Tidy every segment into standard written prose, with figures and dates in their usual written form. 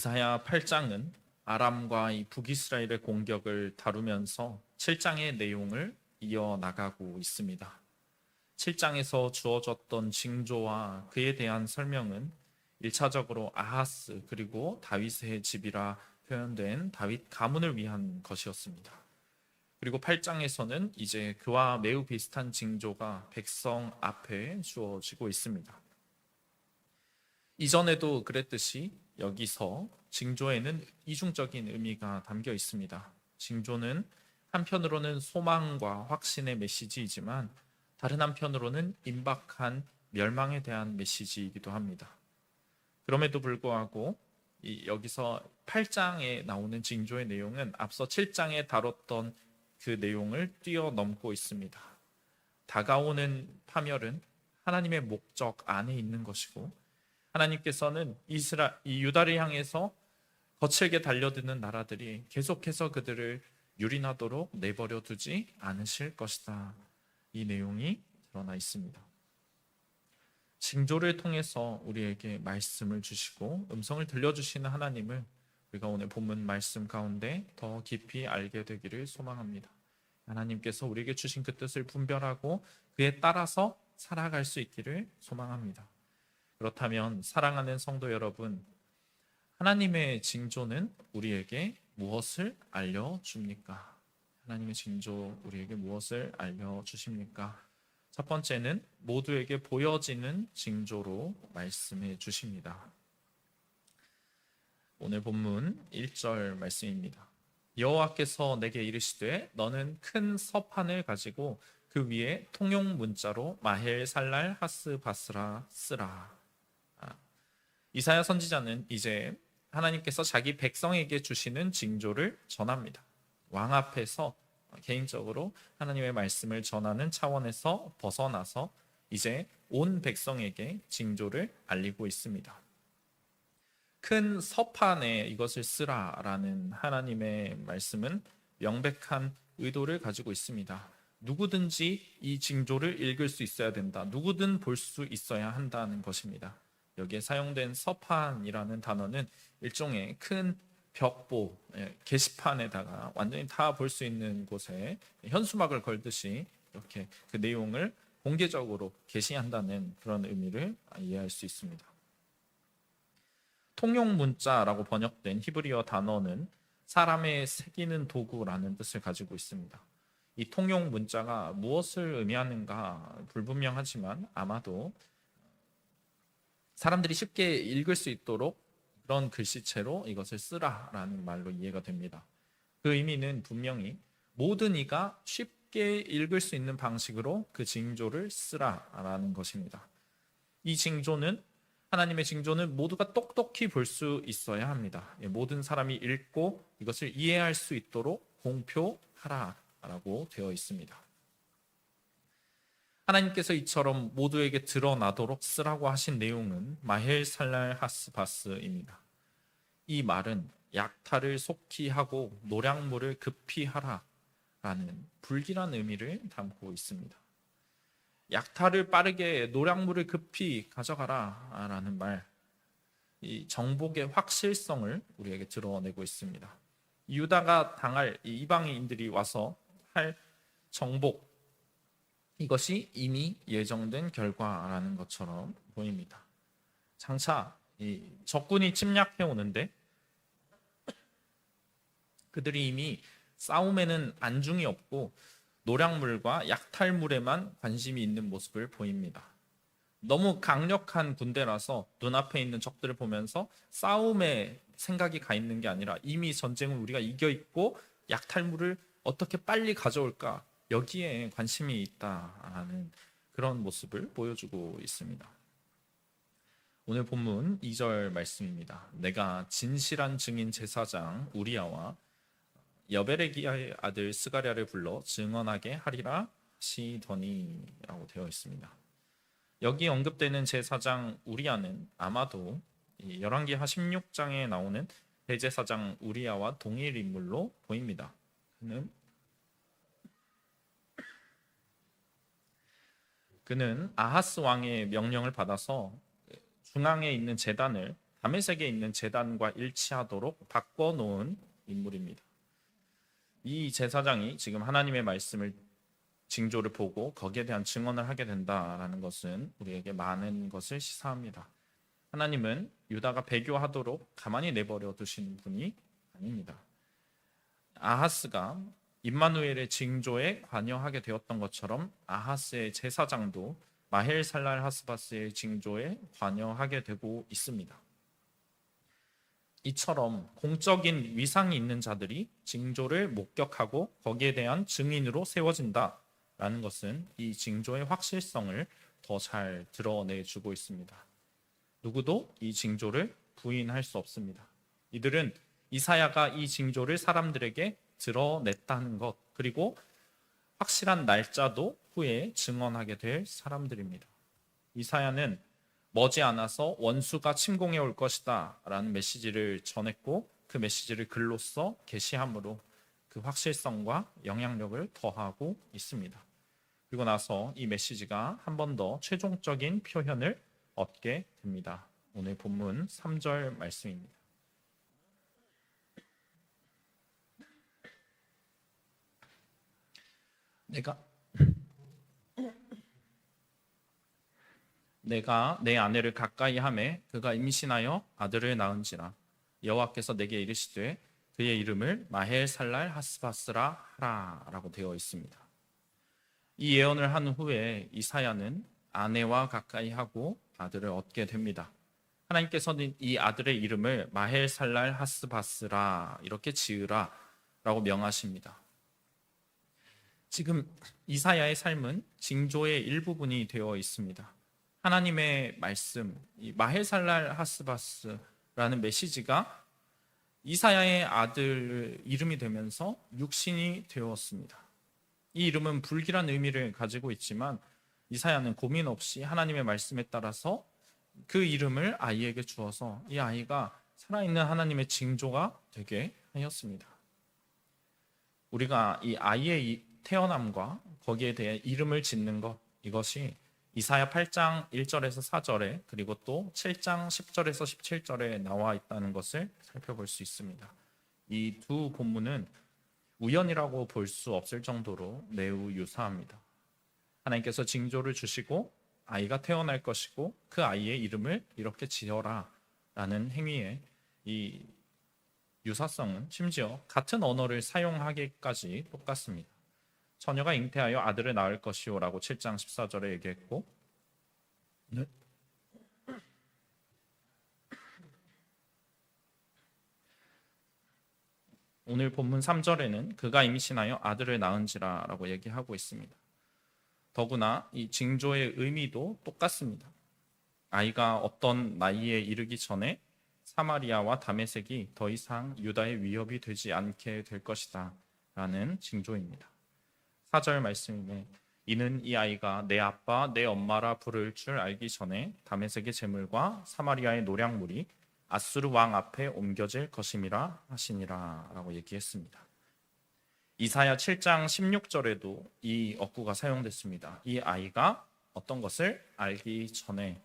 이사야 8장은 아람과 이 북이스라엘의 공격을 다루면서 7장의 내용을 이어나가고 있습니다. 7장에서 주어졌던 징조와 그에 대한 설명은 1차적으로 아하스 그리고 다윗의 집이라 표현된 다윗 가문을 위한 것이었습니다. 그리고 8장에서는 이제 그와 매우 비슷한 징조가 백성 앞에 주어지고 있습니다. 이전에도 그랬듯이 여기서 징조에는 이중적인 의미가 담겨 있습니다. 징조는 한편으로는 소망과 확신의 메시지이지만 다른 한편으로는 임박한 멸망에 대한 메시지이기도 합니다. 그럼에도 불구하고 여기서 8장에 나오는 징조의 내용은 앞서 7장에 다뤘던 그 내용을 뛰어넘고 있습니다. 다가오는 파멸은 하나님의 목적 안에 있는 것이고 하나님께서는 이 유다를 향해서 거칠게 달려드는 나라들이 계속해서 그들을 유린하도록 내버려 두지 않으실 것이다. 이 내용이 드러나 있습니다. 징조를 통해서 우리에게 말씀을 주시고 음성을 들려주시는 하나님을 우리가 오늘 본문 말씀 가운데 더 깊이 알게 되기를 소망합니다. 하나님께서 우리에게 주신 그 뜻을 분별하고 그에 따라서 살아갈 수 있기를 소망합니다. 그렇다면 사랑하는 성도 여러분, 하나님의 징조는 우리에게 무엇을 알려줍니까? 하나님의 징조 우리에게 무엇을 알려주십니까? 첫 번째는 모두에게 보여지는 징조로 말씀해 주십니다. 오늘 본문 1절 말씀입니다. 여호와께서 내게 이르시되 너는 큰 서판을 가지고 그 위에 통용 문자로 마헬살랄 하스바스라 쓰라. 이사야 선지자는 이제 하나님께서 자기 백성에게 주시는 징조를 전합니다. 왕 앞에서 개인적으로 하나님의 말씀을 전하는 차원에서 벗어나서 이제 온 백성에게 징조를 알리고 있습니다. 큰 서판에 이것을 쓰라라는 하나님의 말씀은 명백한 의도를 가지고 있습니다. 누구든지 이 징조를 읽을 수 있어야 된다. 누구든 볼 수 있어야 한다는 것입니다. 여기에 사용된 서판이라는 단어는 일종의 큰 벽보, 게시판에다가 완전히 다 볼 수 있는 곳에 현수막을 걸듯이 이렇게 그 내용을 공개적으로 게시한다는 그런 의미를 이해할 수 있습니다. 통용 문자라고 번역된 히브리어 단어는 사람의 새기는 도구라는 뜻을 가지고 있습니다. 이 통용 문자가 무엇을 의미하는가 불분명하지만 아마도 사람들이 쉽게 읽을 수 있도록 그런 글씨체로 이것을 쓰라라는 말로 이해가 됩니다. 그 의미는 분명히 모든 이가 쉽게 읽을 수 있는 방식으로 그 징조를 쓰라라는 것입니다. 이 징조는 하나님의 징조는 모두가 똑똑히 볼 수 있어야 합니다. 모든 사람이 읽고 이것을 이해할 수 있도록 공표하라라고 되어 있습니다. 하나님께서 이처럼 모두에게 드러나도록 쓰라고 하신 내용은 마헬살랄 하스바스입니다. 이 말은 약탈을 속히 하고 노량물을 급히 하라라는 불길한 의미를 담고 있습니다. 약탈을 빠르게 노량물을 급히 가져가라라는 말, 이 정복의 확실성을 우리에게 드러내고 있습니다. 유다가 당할 이 이방인들이 와서 할 정복, 이것이 이미 예정된 결과라는 것처럼 보입니다. 장차 이 적군이 침략해 오는데 그들이 이미 싸움에는 안중이 없고 노량물과 약탈물에만 관심이 있는 모습을 보입니다. 너무 강력한 군대라서 눈앞에 있는 적들을 보면서 싸움에 생각이 가 있는 게 아니라 이미 전쟁을 우리가 이겨 있고 약탈물을 어떻게 빨리 가져올까 여기에 관심이 있다라는 그런 모습을 보여주고 있습니다. 오늘 본문 2절 말씀입니다. 내가 진실한 증인 제사장 우리야와 여베레기야의 아들 스가랴를 불러 증언하게 하리라 하시더니라고 되어 있습니다. 여기 언급되는 제사장 우리야는 아마도 열왕기하 16장에 나오는 대제사장 우리야와 동일 인물로 보입니다. 그는 아하스 왕의 명령을 받아서 중앙에 있는 제단을 다메섹에 있는 제단과 일치하도록 바꿔놓은 인물입니다. 이 제사장이 지금 하나님의 말씀을 징조를 보고 거기에 대한 증언을 하게 된다라는 것은 우리에게 많은 것을 시사합니다. 하나님은 유다가 배교하도록 가만히 내버려 두신 분이 아닙니다. 아하스가 임마누엘의 징조에 관여하게 되었던 것처럼 아하스의 제사장도 마헬살랄 하스바스의 징조에 관여하게 되고 있습니다. 이처럼 공적인 위상이 있는 자들이 징조를 목격하고 거기에 대한 증인으로 세워진다라는 것은 이 징조의 확실성을 더 잘 드러내주고 있습니다. 누구도 이 징조를 부인할 수 없습니다. 이들은 이사야가 이 징조를 사람들에게 드러냈다는 것, 그리고 확실한 날짜도 후에 증언하게 될 사람들입니다. 이사야는 머지않아서 원수가 침공해 올 것이다 라는 메시지를 전했고, 그 메시지를 글로써 계시함으로 그 확실성과 영향력을 더하고 있습니다. 그리고 나서 이 메시지가 한 번 더 최종적인 표현을 얻게 됩니다. 오늘 본문 3절 말씀입니다. 내가 내 아내를 가까이 하매 그가 임신하여 아들을 낳은지라. 여호와께서 내게 이르시되 그의 이름을 마헬살랄 하스바스라 하라라고 되어 있습니다. 이 예언을 한 후에 이사야는 아내와 가까이 하고 아들을 얻게 됩니다. 하나님께서는 이 아들의 이름을 마헬살랄 하스바스라 이렇게 지으라라고 명하십니다. 지금 이사야의 삶은 징조의 일부분이 되어 있습니다. 하나님의 말씀, 이 마헬살랄 하스바스라는 메시지가 이사야의 아들 이름이 되면서 육신이 되었습니다. 이 이름은 불길한 의미를 가지고 있지만 이사야는 고민 없이 하나님의 말씀에 따라서 그 이름을 아이에게 주어서 이 아이가 살아있는 하나님의 징조가 되게 하였습니다. 우리가 이 아이의 태어남과 거기에 대해 이름을 짓는 것, 이것이 이사야 8장 1절에서 4절에 그리고 또 7장 10절에서 17절에 나와 있다는 것을 살펴볼 수 있습니다. 이 두 본문은 우연이라고 볼 수 없을 정도로 매우 유사합니다. 하나님께서 징조를 주시고 아이가 태어날 것이고 그 아이의 이름을 이렇게 지어라 라는 행위의 이 유사성은 심지어 같은 언어를 사용하기까지 똑같습니다. 처녀가 잉태하여 아들을 낳을 것이요 라고 7장 14절에 얘기했고, 오늘 본문 3절에는 그가 임신하여 아들을 낳은지라 라고 얘기하고 있습니다. 더구나 이 징조의 의미도 똑같습니다. 아이가 어떤 나이에 이르기 전에 사마리아와 다메섹이 더 이상 유다의 위협이 되지 않게 될 것이다 라는 징조입니다. 4절 말씀이네. 이는 이 아이가 내 아빠 내 엄마라 부를 줄 알기 전에 다메섹의 재물과 사마리아의 노략물이 아수르 왕 앞에 옮겨질 것임이라 하시니라 라고 얘기했습니다. 이사야 7장 16절에도 이 어구가 사용됐습니다. 이 아이가 어떤 것을 알기 전에,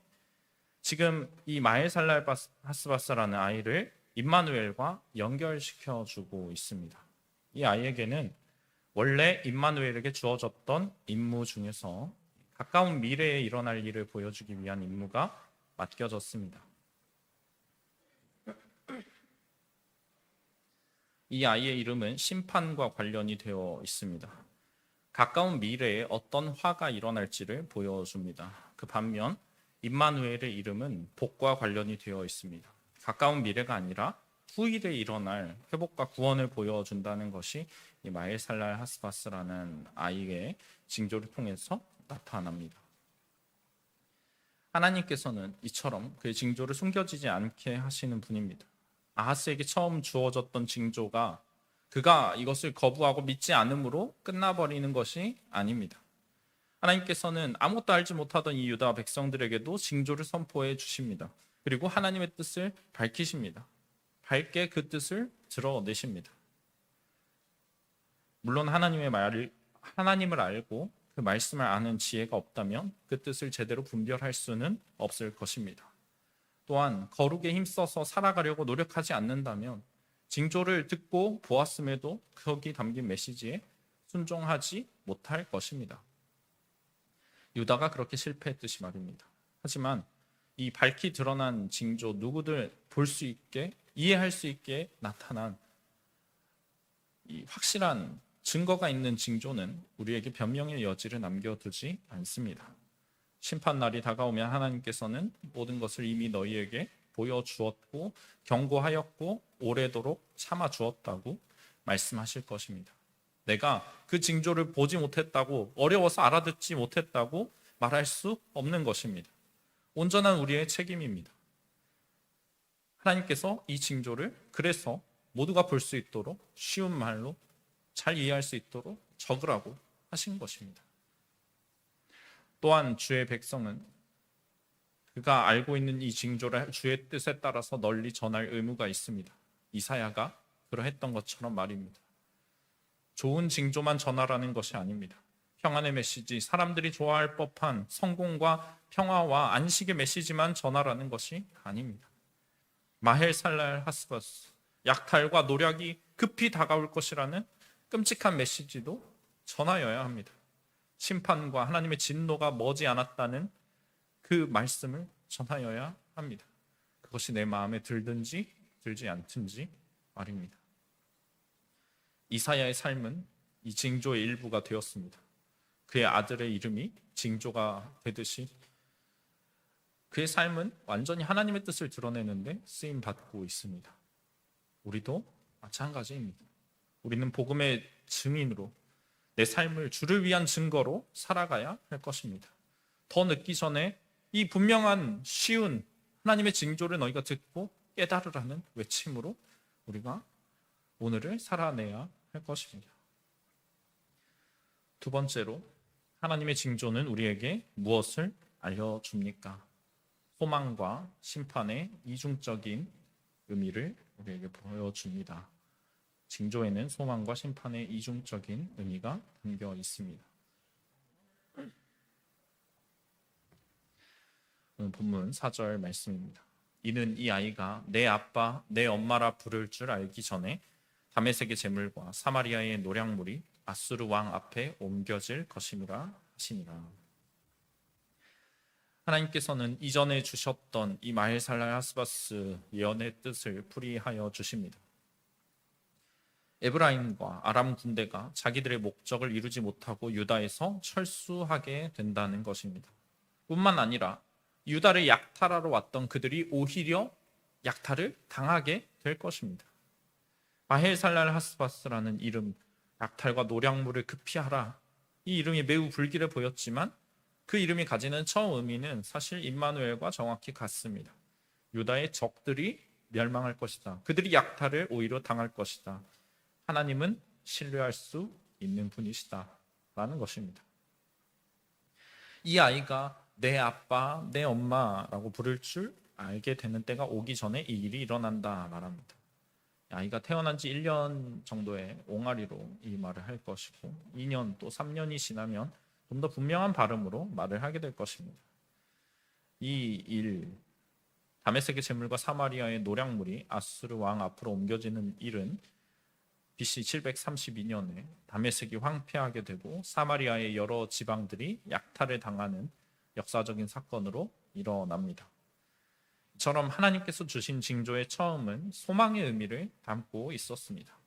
지금 이 마헬살랄 하스바스라는 아이를 임마누엘과 연결시켜 주고 있습니다. 이 아이에게는 원래 임마누엘에게 주어졌던 임무 중에서 가까운 미래에 일어날 일을 보여주기 위한 임무가 맡겨졌습니다. 이 아이의 이름은 심판과 관련이 되어 있습니다. 가까운 미래에 어떤 화가 일어날지를 보여줍니다. 그 반면 임마누엘의 이름은 복과 관련이 되어 있습니다. 가까운 미래가 아니라 후일에 일어날 회복과 구원을 보여준다는 것이 이 마헬살랄 하스바스라는 아이의 징조를 통해서 나타납니다. 하나님께서는 이처럼 그의 징조를 숨겨지지 않게 하시는 분입니다. 아하스에게 처음 주어졌던 징조가 그가 이것을 거부하고 믿지 않음으로 끝나버리는 것이 아닙니다. 하나님께서는 아무것도 알지 못하던 이 유다 백성들에게도 징조를 선포해 주십니다. 그리고 하나님의 뜻을 밝히십니다. 밝게 그 뜻을 드러내십니다. 물론 하나님을 알고 그 말씀을 아는 지혜가 없다면 그 뜻을 제대로 분별할 수는 없을 것입니다. 또한 거룩에 힘써서 살아가려고 노력하지 않는다면 징조를 듣고 보았음에도 거기 담긴 메시지에 순종하지 못할 것입니다. 유다가 그렇게 실패했듯이 말입니다. 하지만 이 밝히 드러난 징조, 누구들 볼 수 있게 이해할 수 있게 나타난 이 확실한 증거가 있는 징조는 우리에게 변명의 여지를 남겨두지 않습니다. 심판날이 다가오면 하나님께서는 모든 것을 이미 너희에게 보여주었고 경고하였고 오래도록 참아주었다고 말씀하실 것입니다. 내가 그 징조를 보지 못했다고, 어려워서 알아듣지 못했다고 말할 수 없는 것입니다. 온전한 우리의 책임입니다. 하나님께서 이 징조를 그래서 모두가 볼 수 있도록 쉬운 말로 잘 이해할 수 있도록 적으라고 하신 것입니다. 또한 주의 백성은 그가 알고 있는 이 징조를 주의 뜻에 따라서 널리 전할 의무가 있습니다. 이사야가 그러했던 것처럼 말입니다. 좋은 징조만 전하라는 것이 아닙니다. 평안의 메시지, 사람들이 좋아할 법한 성공과 평화와 안식의 메시지만 전하라는 것이 아닙니다. 마헬살랄 하스바스, 약탈과 노략이 급히 다가올 것이라는 끔찍한 메시지도 전하여야 합니다. 심판과 하나님의 진노가 머지 않았다는 그 말씀을 전하여야 합니다. 그것이 내 마음에 들든지 들지 않든지 말입니다. 이사야의 삶은 이 징조의 일부가 되었습니다. 그의 아들의 이름이 징조가 되듯이 그의 삶은 완전히 하나님의 뜻을 드러내는데 쓰임받고 있습니다. 우리도 마찬가지입니다. 우리는 복음의 증인으로 내 삶을 주를 위한 증거로 살아가야 할 것입니다. 더 늦기 전에 이 분명한 쉬운 하나님의 징조를 너희가 듣고 깨달으라는 외침으로 우리가 오늘을 살아내야 할 것입니다. 두 번째로 하나님의 징조는 우리에게 무엇을 알려줍니까? 소망과 심판의 이중적인 의미를 우리에게 보여줍니다. 징조에는 소망과 심판의 이중적인 의미가 담겨 있습니다. 오늘 본문 4절 말씀입니다. 이는 이 아이가 내 아빠, 내 엄마라 부를 줄 알기 전에 다메섹의 제물과 사마리아의 노략물이 아수르 왕 앞에 옮겨질 것임이라 하시니라. 하나님께서는 이전에 주셨던 이 마헬살랄 하스바스 예언의 뜻을 풀이하여 주십니다. 에브라임과 아람 군대가 자기들의 목적을 이루지 못하고 유다에서 철수하게 된다는 것입니다. 뿐만 아니라 유다를 약탈하러 왔던 그들이 오히려 약탈을 당하게 될 것입니다. 마헬살랄 하스바스라는 이름, 약탈과 노략물을 급히 하라, 이 이름이 매우 불길해 보였지만 그 이름이 가지는 처음 의미는 사실 임마누엘과 정확히 같습니다. 유다의 적들이 멸망할 것이다. 그들이 약탈을 오히려 당할 것이다. 하나님은 신뢰할 수 있는 분이시다 라는 것입니다. 이 아이가 내 아빠, 내 엄마라고 부를 줄 알게 되는 때가 오기 전에 이 일이 일어난다 말합니다. 아이가 태어난 지 1년 정도의 옹알이로 이 말을 할 것이고 2년 또 3년이 지나면 좀 더 분명한 발음으로 말을 하게 될 것입니다. 이 일, 다메섹의 제물과 사마리아의 노략물이 아수르 왕 앞으로 옮겨지는 일은 BC 732년에 다메섹이 황폐하게 되고 사마리아의 여러 지방들이 약탈을 당하는 역사적인 사건으로 일어납니다. 이처럼 하나님께서 주신 징조의 처음은 소망의 의미를 담고 있었습니다.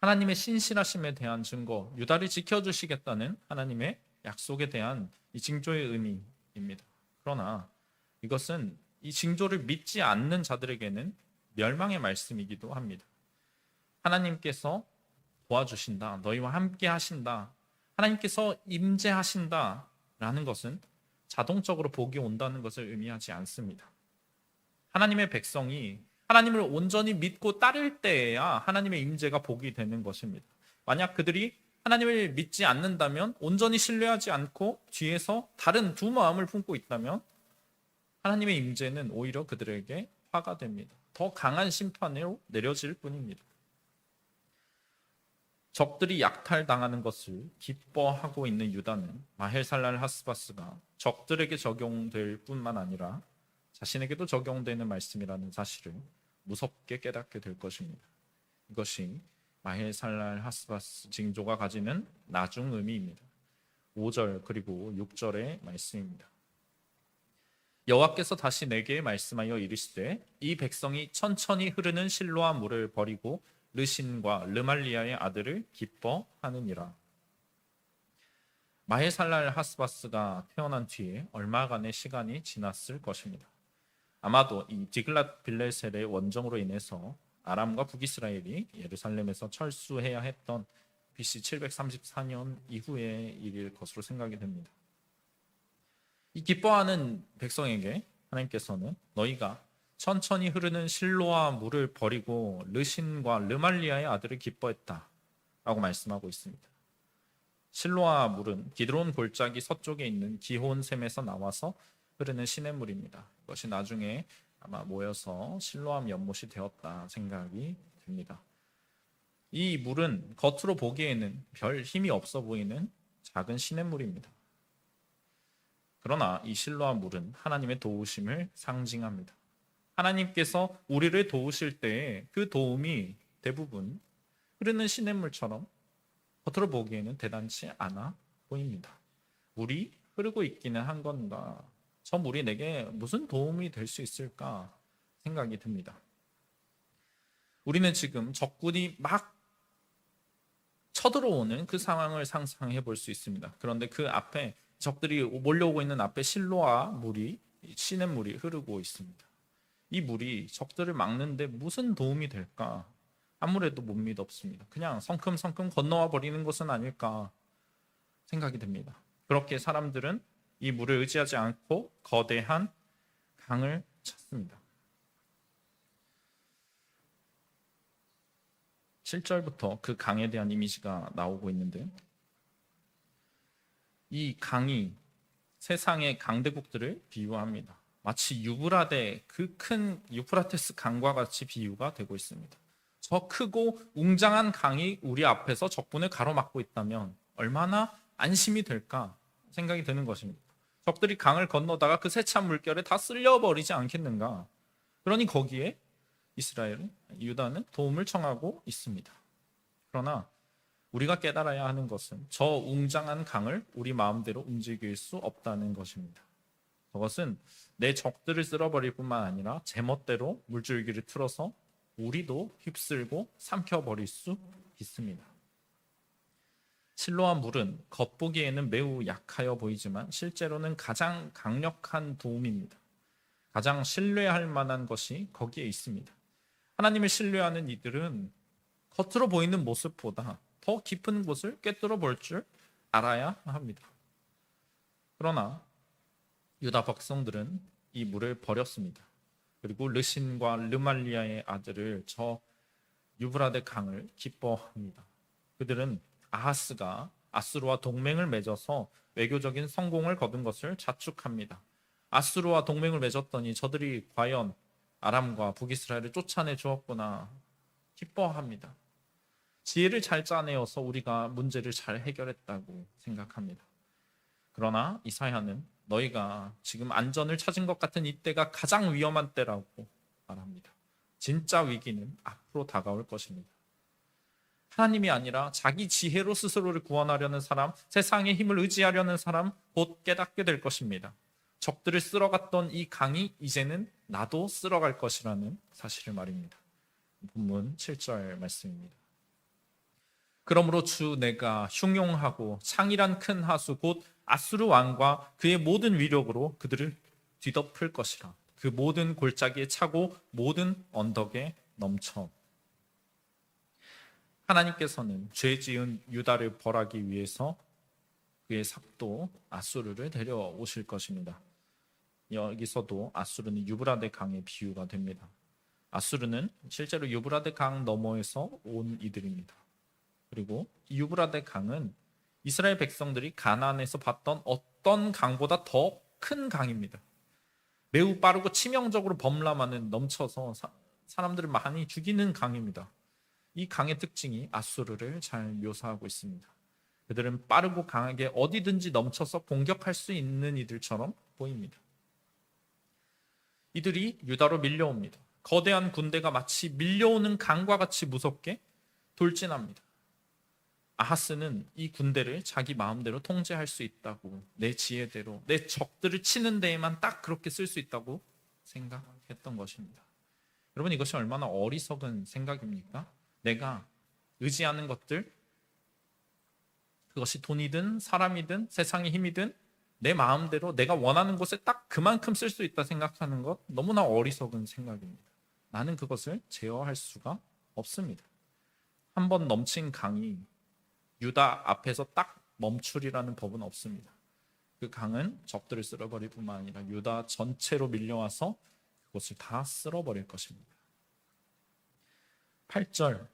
하나님의 신실하심에 대한 증거, 유다를 지켜주시겠다는 하나님의 약속에 대한 이 징조의 의미입니다. 그러나 이것은 이 징조를 믿지 않는 자들에게는 멸망의 말씀이기도 합니다. 하나님께서 도와주신다, 너희와 함께 하신다, 하나님께서 임재하신다 라는 것은 자동적으로 복이 온다는 것을 의미하지 않습니다. 하나님의 백성이 하나님을 온전히 믿고 따를 때에야 하나님의 임재가 복이 되는 것입니다. 만약 그들이 하나님을 믿지 않는다면, 온전히 신뢰하지 않고 뒤에서 다른 두 마음을 품고 있다면 하나님의 임재는 오히려 그들에게 화가 됩니다. 더 강한 심판으로 내려질 뿐입니다. 적들이 약탈당하는 것을 기뻐하고 있는 유다는 마헬살랄 하스바스가 적들에게 적용될 뿐만 아니라 자신에게도 적용되는 말씀이라는 사실을 무섭게 깨닫게 될 것입니다. 이것이 마헬살랄 하스바스 징조가 가지는 나중 의미입니다. 5절 그리고 6절의 말씀입니다. 여호와께서 다시 내게 말씀하여 이르시되 이 백성이 천천히 흐르는 실로암 물을 버리고 르신과 르말리아의 아들을 기뻐하느니라. 마헬살랄 하스바스가 태어난 뒤에 얼마간의 시간이 지났을 것입니다. 아마도 이 디글랏 빌레셀의 원정으로 인해서 아람과 북이스라엘이 예루살렘에서 철수해야 했던 BC 734년 이후의 일일 것으로 생각이 됩니다. 이 기뻐하는 백성에게 하나님께서는 너희가 천천히 흐르는 실로와 물을 버리고 르신과 르말리아의 아들을 기뻐했다 라고 말씀하고 있습니다. 실로와 물은 기드론 골짜기 서쪽에 있는 기혼샘에서 나와서 흐르는 시냇물입니다. 이것이 나중에 아마 모여서 실로암 연못이 되었다 생각이 됩니다. 이 물은 겉으로 보기에는 별 힘이 없어 보이는 작은 시냇물입니다. 그러나 이 실로암 물은 하나님의 도우심을 상징합니다. 하나님께서 우리를 도우실 때에 그 도움이 대부분 흐르는 시냇물처럼 겉으로 보기에는 대단치 않아 보입니다. 물이 흐르고 있기는 한 건가? 저 물이 내게 무슨 도움이 될 수 있을까 생각이 듭니다. 우리는 지금 적군이 막 쳐들어오는 그 상황을 상상해 볼 수 있습니다. 그런데 그 앞에 적들이 몰려오고 있는 앞에 실로와 물이 시냇물이 흐르고 있습니다. 이 물이 적들을 막는데 무슨 도움이 될까? 아무래도 못 믿었습니다. 그냥 성큼성큼 건너와 버리는 것은 아닐까 생각이 됩니다. 그렇게 사람들은 이 물을 의지하지 않고 거대한 강을 찾습니다. 7절부터 그 강에 대한 이미지가 나오고 있는데 이 강이 세상의 강대국들을 비유합니다. 마치 유브라데 그 큰 유프라테스 강과 같이 비유가 되고 있습니다. 저 크고 웅장한 강이 우리 앞에서 적군을 가로막고 있다면 얼마나 안심이 될까 생각이 드는 것입니다. 적들이 강을 건너다가 그 세찬 물결에 다 쓸려버리지 않겠는가. 그러니 거기에 이스라엘은, 유다는 도움을 청하고 있습니다. 그러나 우리가 깨달아야 하는 것은 저 웅장한 강을 우리 마음대로 움직일 수 없다는 것입니다. 그것은 내 적들을 쓸어버릴 뿐만 아니라 제멋대로 물줄기를 틀어서 우리도 휩쓸고 삼켜버릴 수 있습니다. 실로암 물은 겉보기에는 매우 약하여 보이지만 실제로는 가장 강력한 도움입니다. 가장 신뢰할 만한 것이 거기에 있습니다. 하나님을 신뢰하는 이들은 겉으로 보이는 모습보다 더 깊은 곳을 꿰뚫어 볼 줄 알아야 합니다. 그러나 유다 백성들은 이 물을 버렸습니다. 그리고 르신과 르말리아의 아들을 저 유브라데 강을 기뻐합니다. 그들은 아하스가 아수르와 동맹을 맺어서 외교적인 성공을 거둔 것을 자축합니다. 아수르와 동맹을 맺었더니 저들이 과연 아람과 북이스라엘을 쫓아내 주었구나 기뻐합니다. 지혜를 잘 짜내어서 우리가 문제를 잘 해결했다고 생각합니다. 그러나 이사야는 너희가 지금 안전을 찾은 것 같은 이때가 가장 위험한 때라고 말합니다. 진짜 위기는 앞으로 다가올 것입니다. 하나님이 아니라 자기 지혜로 스스로를 구원하려는 사람, 세상의 힘을 의지하려는 사람 곧 깨닫게 될 것입니다. 적들을 쓸어갔던 이 강이 이제는 나도 쓸어갈 것이라는 사실을 말입니다. 본문 7절 말씀입니다. 그러므로 주 내가 흉용하고 창이란 큰 하수 곧 아수르 왕과 그의 모든 위력으로 그들을 뒤덮을 것이라. 그 모든 골짜기에 차고 모든 언덕에 넘쳐. 하나님께서는 죄 지은 유다를 벌하기 위해서 그의 삭도 아수르를 데려오실 것입니다. 여기서도 아수르는 유브라데 강의 비유가 됩니다. 아수르는 실제로 유브라데 강 너머에서 온 이들입니다. 그리고 유브라데 강은 이스라엘 백성들이 가나안에서 봤던 어떤 강보다 더 큰 강입니다. 매우 빠르고 치명적으로 범람하는 넘쳐서 사람들을 많이 죽이는 강입니다. 이 강의 특징이 아수르를 잘 묘사하고 있습니다. 그들은 빠르고 강하게 어디든지 넘쳐서 공격할 수 있는 이들처럼 보입니다. 이들이 유다로 밀려옵니다. 거대한 군대가 마치 밀려오는 강과 같이 무섭게 돌진합니다. 아하스는 이 군대를 자기 마음대로 통제할 수 있다고, 내 지혜대로 내 적들을 치는 데에만 딱 그렇게 쓸 수 있다고 생각했던 것입니다. 여러분, 이것이 얼마나 어리석은 생각입니까? 내가 의지하는 것들, 그것이 돈이든 사람이든 세상의 힘이든 내 마음대로 내가 원하는 곳에 딱 그만큼 쓸 수 있다 생각하는 것, 너무나 어리석은 생각입니다. 나는 그것을 제어할 수가 없습니다. 한 번 넘친 강이 유다 앞에서 딱 멈추리라는 법은 없습니다. 그 강은 적들을 쓸어버릴 뿐만 아니라 유다 전체로 밀려와서 그것을 다 쓸어버릴 것입니다. 8절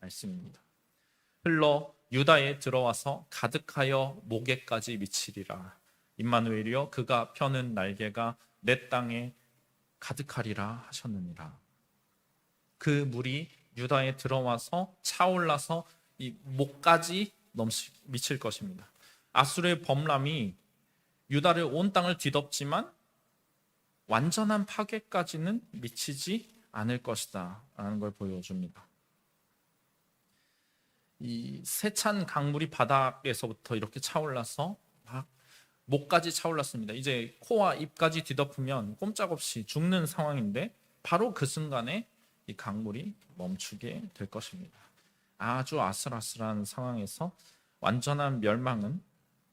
말씀입니다. 흘러 유다에 들어와서 가득하여 목에까지 미치리라. 임마누엘이여, 그가 펴는 날개가 내 땅에 가득하리라 하셨느니라. 그 물이 유다에 들어와서 차올라서 이 목까지 미칠 것입니다. 아수르의 범람이 유다를 온 땅을 뒤덮지만 완전한 파괴까지는 미치지 않을 것이다 라는 걸 보여줍니다. 이 세찬 강물이 바닥에서부터 이렇게 차올라서 막 목까지 차올랐습니다. 이제 코와 입까지 뒤덮으면 꼼짝없이 죽는 상황인데 바로 그 순간에 이 강물이 멈추게 될 것입니다. 아주 아슬아슬한 상황에서 완전한 멸망은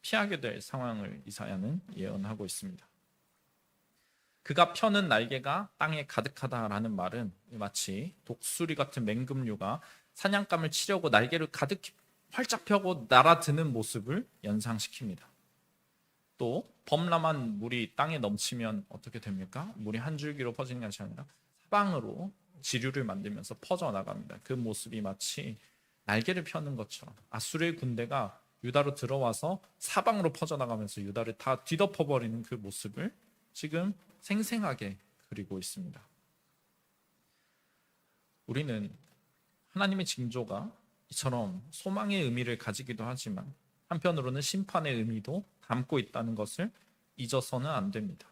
피하게 될 상황을 이사야는 예언하고 있습니다. 그가 펴는 날개가 땅에 가득하다라는 말은 마치 독수리 같은 맹금류가 사냥감을 치려고 날개를 가득히 활짝 펴고 날아드는 모습을 연상시킵니다. 또 범람한 물이 땅에 넘치면 어떻게 됩니까? 물이 한 줄기로 퍼지는 것이 아니라 사방으로 지류를 만들면서 퍼져나갑니다. 그 모습이 마치 날개를 펴는 것처럼 아수르의 군대가 유다로 들어와서 사방으로 퍼져나가면서 유다를 다 뒤덮어버리는 그 모습을 지금 생생하게 그리고 있습니다. 우리는 하나님의 징조가 이처럼 소망의 의미를 가지기도 하지만 한편으로는 심판의 의미도 담고 있다는 것을 잊어서는 안 됩니다.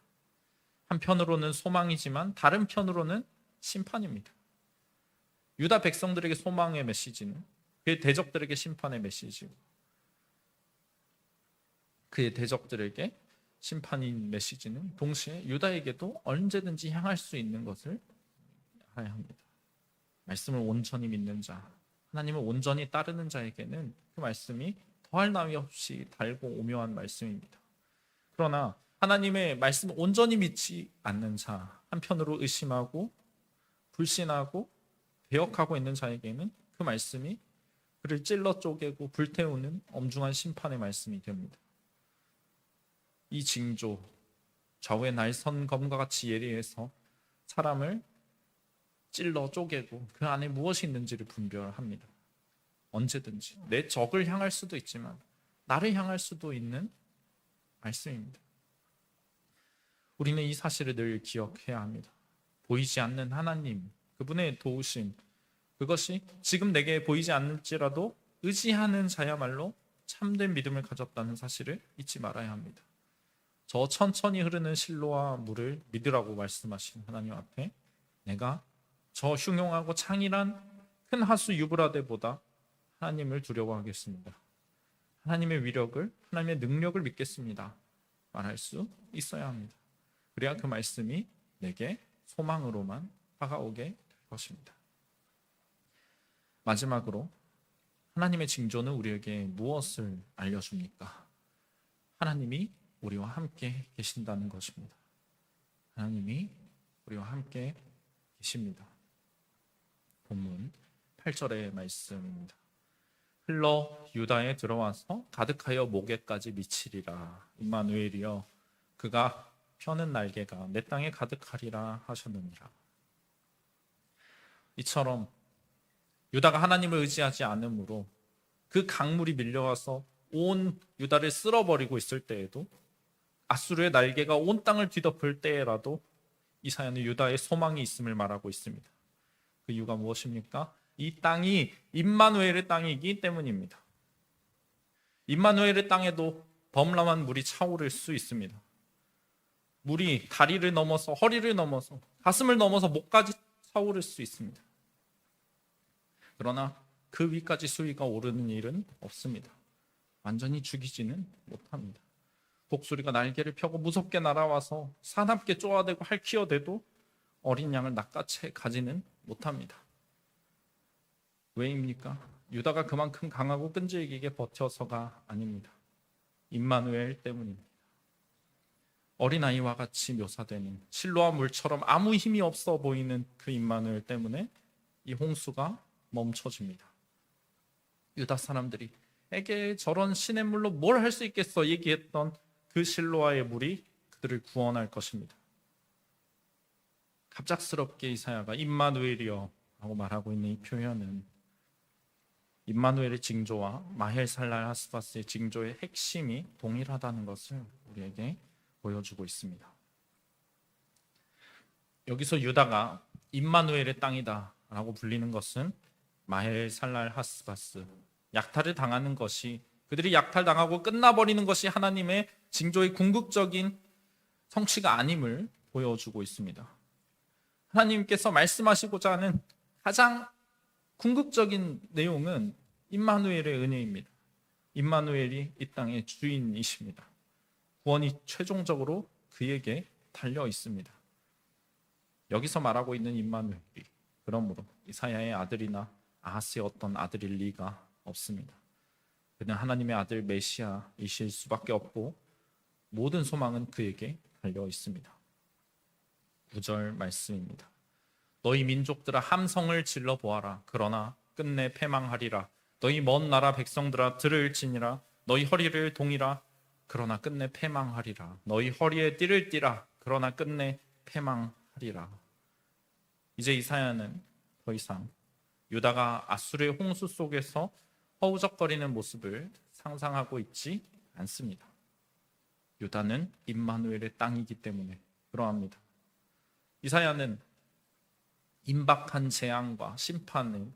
한편으로는 소망이지만 다른 편으로는 심판입니다. 유다 백성들에게 소망의 메시지는 그의 대적들에게 심판의 메시지고, 그의 대적들에게 심판인 메시지는 동시에 유다에게도 언제든지 향할 수 있는 것을 알아야 합니다. 말씀을 온전히 믿는 자, 하나님을 온전히 따르는 자에게는 그 말씀이 더할 나위 없이 달고 오묘한 말씀입니다. 그러나 하나님의 말씀을 온전히 믿지 않는 자, 한편으로 의심하고 불신하고 배역하고 있는 자에게는 그 말씀이 그를 찔러 쪼개고 불태우는 엄중한 심판의 말씀이 됩니다. 이 징조, 좌우의 날선 검과 같이 예리해서 사람을 찔러 쪼개고 그 안에 무엇이 있는지를 분별합니다. 언제든지 내 적을 향할 수도 있지만 나를 향할 수도 있는 말씀입니다. 우리는 이 사실을 늘 기억해야 합니다. 보이지 않는 하나님, 그분의 도우심, 그것이 지금 내게 보이지 않을지라도 의지하는 자야말로 참된 믿음을 가졌다는 사실을 잊지 말아야 합니다. 저 천천히 흐르는 실로와 물을 믿으라고 말씀하신 하나님 앞에 내가 저 흉용하고 창일한 큰 하수 유브라데보다 하나님을 두려워하겠습니다. 하나님의 위력을, 하나님의 능력을 믿겠습니다. 말할 수 있어야 합니다. 그래야 그 말씀이 내게 소망으로만 다가오게 될 것입니다. 마지막으로 하나님의 징조는 우리에게 무엇을 알려줍니까? 하나님이 우리와 함께 계신다는 것입니다. 하나님이 우리와 함께 계십니다. 본문 8절의 말씀입니다. 흘러 유다에 들어와서 가득하여 목에까지 미치리라. 임마누엘이여, 그가 펴는 날개가 내 땅에 가득하리라 하셨느니라. 이처럼 유다가 하나님을 의지하지 않으므로 그 강물이 밀려와서 온 유다를 쓸어버리고 있을 때에도, 아수르의 날개가 온 땅을 뒤덮을 때라도 이사야는 유다의 소망이 있음을 말하고 있습니다. 그 이유가 무엇입니까? 이 땅이 임마누엘의 땅이기 때문입니다. 임마누엘의 땅에도 범람한 물이 차오를 수 있습니다. 물이 다리를 넘어서 허리를 넘어서 가슴을 넘어서 목까지 차오를 수 있습니다. 그러나 그 위까지 수위가 오르는 일은 없습니다. 완전히 죽이지는 못합니다. 독수리가 날개를 펴고 무섭게 날아와서 사납게 쪼아대고 핥히어대도 어린 양을 낚아채 가지는 못합니다. 왜입니까? 유다가 그만큼 강하고 끈질기게 버텨서가 아닙니다. 임마누엘 때문입니다. 어린아이와 같이 묘사되는 실로와 물처럼 아무 힘이 없어 보이는 그 임마누엘 때문에 이 홍수가 멈춰집니다. 유다 사람들이 에게 저런 시냇물로 뭘 할 수 있겠어 얘기했던 그 실로아의 물이 그들을 구원할 것입니다. 갑작스럽게 이사야가 임마누엘이여 라고 말하고 있는 이 표현은 임마누엘의 징조와 마헬살랄 하스바스의 징조의 핵심이 동일하다는 것을 우리에게 보여주고 있습니다. 여기서 유다가 임마누엘의 땅이다 라고 불리는 것은 마헬살랄 하스바스, 약탈을 당하는 것이, 그들이 약탈당하고 끝나버리는 것이 하나님의 징조의 궁극적인 성취가 아님을 보여주고 있습니다. 하나님께서 말씀하시고자 하는 가장 궁극적인 내용은 임마누엘의 은혜입니다. 임마누엘이 이 땅의 주인이십니다. 구원이 최종적으로 그에게 달려 있습니다. 여기서 말하고 있는 임마누엘이 그러므로 이사야의 아들이나 아하스의 어떤 아들일 리가 없습니다. 그는 하나님의 아들 메시아이실 수밖에 없고 모든 소망은 그에게 달려 있습니다. 9절 말씀입니다. 너희 민족들아 함성을 질러 보아라. 그러나 끝내 패망하리라. 너희 먼 나라 백성들아 들을지니라. 너희 허리를 동이라. 그러나 끝내 패망하리라. 너희 허리에 띠를 띠라. 그러나 끝내 패망하리라. 이제 이사야는 더 이상 유다가 아수르의 홍수 속에서 허우적거리는 모습을 상상하고 있지 않습니다. 유다는 임마누엘의 땅이기 때문에 그러합니다. 이사야는 임박한 재앙과 심판을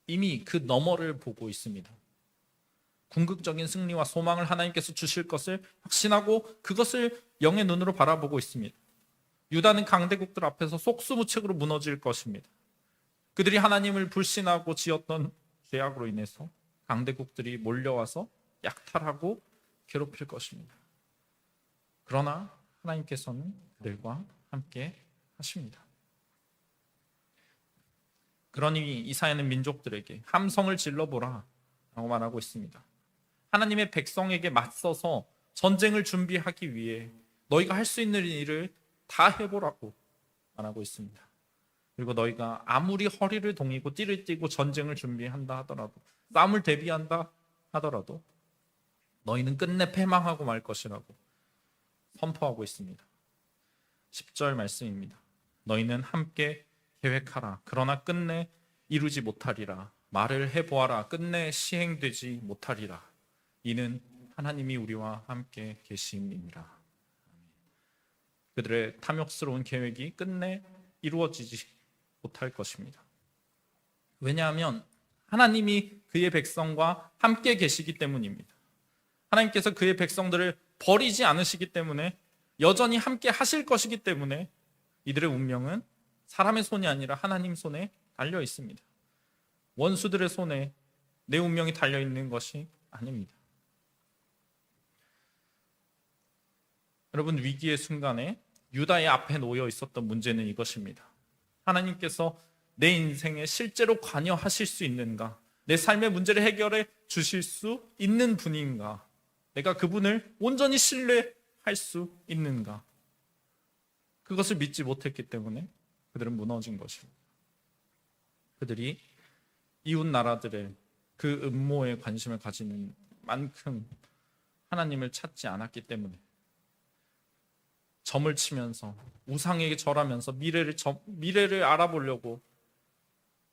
이미 그 너머를 보고 있습니다. 궁극적인 승리와 소망을 하나님께서 주실 것을 확신하고 그것을 영의 눈으로 바라보고 있습니다. 유다는 강대국들 앞에서 속수무책으로 무너질 것입니다. 그들이 하나님을 불신하고 지었던 죄악으로 인해서 강대국들이 몰려와서 약탈하고 괴롭힐 것입니다. 그러나 하나님께서는 그들과 함께 하십니다. 그러니 이사야는 민족들에게 함성을 질러보라 라고 말하고 있습니다. 하나님의 백성에게 맞서서 전쟁을 준비하기 위해 너희가 할 수 있는 일을 다 해보라고 말하고 있습니다. 그리고 너희가 아무리 허리를 동이고 띠를 띠고 전쟁을 준비한다 하더라도, 싸움을 대비한다 하더라도 너희는 끝내 패망하고 말 것이라고 선포하고 있습니다. 10절 말씀입니다. 너희는 함께 계획하라. 그러나 끝내 이루지 못하리라. 말을 해보아라. 끝내 시행되지 못하리라. 이는 하나님이 우리와 함께 계심이니라. 그들의 탐욕스러운 계획이 끝내 이루어지지 못할 것입니다. 왜냐하면 하나님이 그의 백성과 함께 계시기 때문입니다. 하나님께서 그의 백성들을 버리지 않으시기 때문에 여전히 함께 하실 것이기 때문에 이들의 운명은 사람의 손이 아니라 하나님 손에 달려 있습니다. 원수들의 손에 내 운명이 달려 있는 것이 아닙니다. 여러분, 위기의 순간에 유다의 앞에 놓여 있었던 문제는 이것입니다. 하나님께서 내 인생에 실제로 관여하실 수 있는가? 내 삶의 문제를 해결해 주실 수 있는 분인가? 내가 그분을 온전히 신뢰할 수 있는가? 그것을 믿지 못했기 때문에 그들은 무너진 것입니다. 그들이 이웃 나라들의 그 음모에 관심을 가지는 만큼 하나님을 찾지 않았기 때문에 점을 치면서 우상에게 절하면서 미래를 알아보려고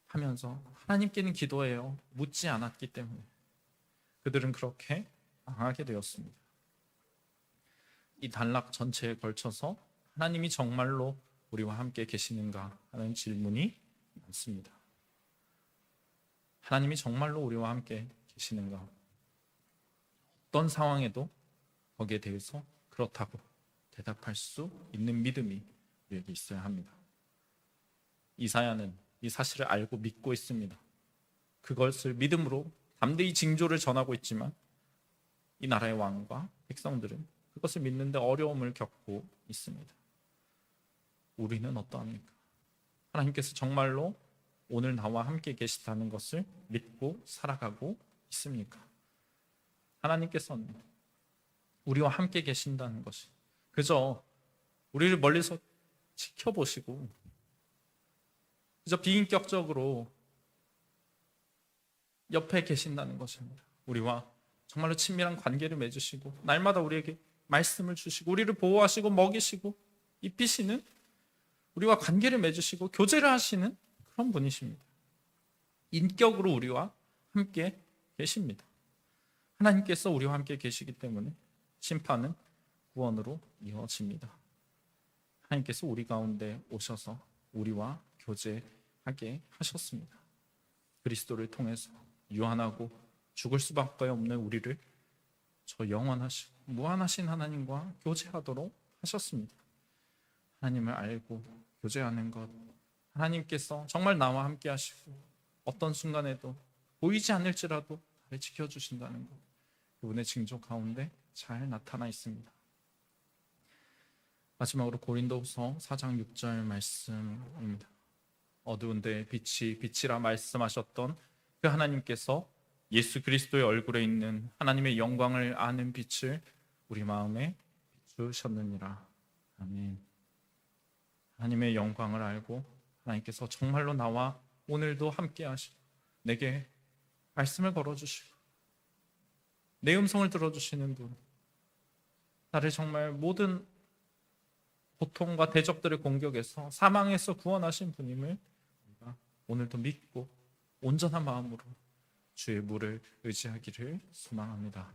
하면서 하나님께는 기도해요 묻지 않았기 때문에 그들은 그렇게 망하게 되었습니다. 이 단락 전체에 걸쳐서 하나님이 정말로 우리와 함께 계시는가 하는 질문이 많습니다. 하나님이 정말로 우리와 함께 계시는가? 어떤 상황에도 거기에 대해서 그렇다고 대답할 수 있는 믿음이 우리에게 있어야 합니다. 이사야는 이 사실을 알고 믿고 있습니다. 그것을 믿음으로 담대히 징조를 전하고 있지만 이 나라의 왕과 백성들은 그것을 믿는데 어려움을 겪고 있습니다. 우리는 어떠합니까? 하나님께서 정말로 오늘 나와 함께 계시다는 것을 믿고 살아가고 있습니까? 하나님께서는 우리와 함께 계신다는 것이 그저 우리를 멀리서 지켜보시고 그저 비인격적으로 옆에 계신다는 것입니다. 우리와 정말로 친밀한 관계를 맺으시고 날마다 우리에게 말씀을 주시고 우리를 보호하시고 먹이시고 입히시는, 우리와 관계를 맺으시고 교제를 하시는 그런 분이십니다. 인격으로 우리와 함께 계십니다. 하나님께서 우리와 함께 계시기 때문에 심판은 구원으로 이어집니다. 하나님께서 우리 가운데 오셔서 우리와 교제하게 하셨습니다. 그리스도를 통해서 유한하고 죽을 수밖에 없는 우리를 저 영원하시고 무한하신 하나님과 교제하도록 하셨습니다. 하나님을 알고 교제하는 것, 하나님께서 정말 나와 함께 하시고 어떤 순간에도 보이지 않을지라도 나를 지켜주신다는 것, 그분의 징조 가운데 잘 나타나 있습니다. 마지막으로 고린도후서 4장 6절 말씀입니다. 어두운데 빛이 빛이라 말씀하셨던 그 하나님께서 예수 그리스도의 얼굴에 있는 하나님의 영광을 아는 빛을 우리 마음에 비추셨느니라. 아멘. 하나님의 영광을 알고 하나님께서 정말로 나와 오늘도 함께 하시고 내게 말씀을 걸어주시고 내 음성을 들어주시는 분, 나를 정말 모든 고통과 대적들의 공격에서 사망에서 구원하신 분임을 우리가 오늘도 믿고 온전한 마음으로 주의 물을 의지하기를 소망합니다.